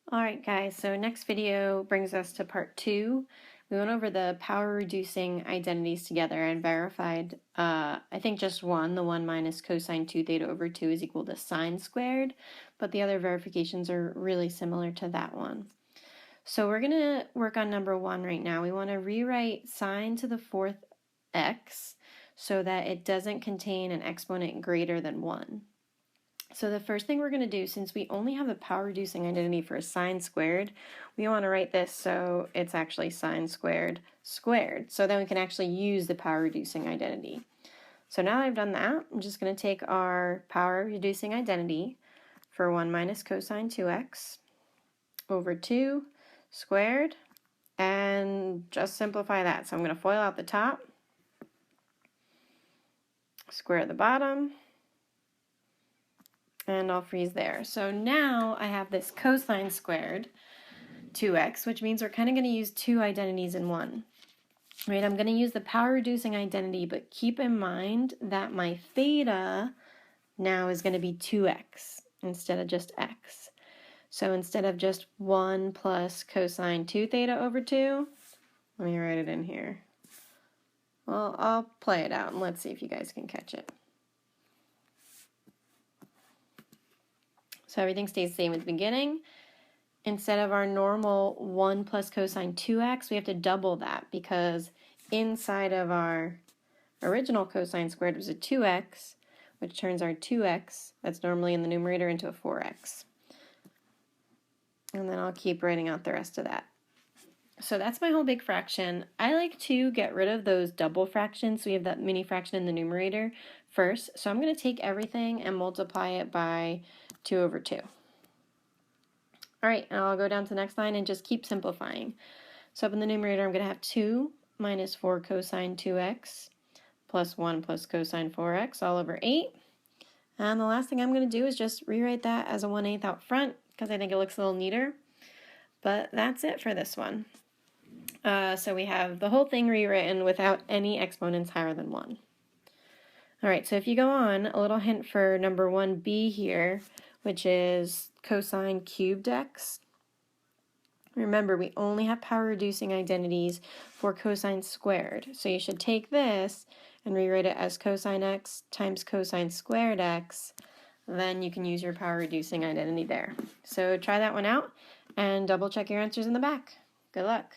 Alright guys, so next video brings us to part 2. We went over the power reducing identities together and verified, I think just one, the 1 minus cosine 2 theta over 2 is equal to sine squared, but the other verifications are really similar to that one. So we're going to work on number 1 right now. We want to rewrite sine to the 4th x so that it doesn't contain an exponent greater than 1. So the first thing we're going to do, since we only have the power reducing identity for sine squared, we want to write this so it's actually sine squared squared. So then we can actually use the power reducing identity. So now that I've done that, I'm just going to take our power reducing identity for 1 minus cosine 2x over 2 squared and just simplify that. So I'm going to FOIL out the top, square the bottom, and I'll freeze there. So now I have this cosine squared 2x, which means we're kind of going to use two identities in one. Right, I'm going to use the power reducing identity, but keep in mind that my theta now is going to be 2x instead of just x. So instead of just 1 plus cosine 2 theta over 2, let me write it in here. Well, I'll play it out and let's see if you guys can catch it. So everything stays the same at the beginning. Instead of our normal 1 plus cosine 2x, we have to double that because inside of our original cosine squared was a 2x, which turns our 2x, that's normally in the numerator, into a 4x. And then I'll keep writing out the rest of that. So that's my whole big fraction. I like to get rid of those double fractions, so we have that mini fraction in the numerator first. So I'm going to take everything and multiply it by 2 over 2. All right, and I'll go down to the next line and just keep simplifying. So up in the numerator, I'm going to have 2 minus 4 cosine 2x plus 1 plus cosine 4x all over 8. And the last thing I'm going to do is just rewrite that as a 1/8 out front because I think it looks a little neater. But that's it for this one. So we have the whole thing rewritten without any exponents higher than 1. All right, so if you go on, a little hint for number 1b here, which is cosine cubed x. Remember, we only have power reducing identities for cosine squared. So you should take this and rewrite it as cosine x times cosine squared x. Then you can use your power reducing identity there. So try that one out and double check your answers in the back. Good luck.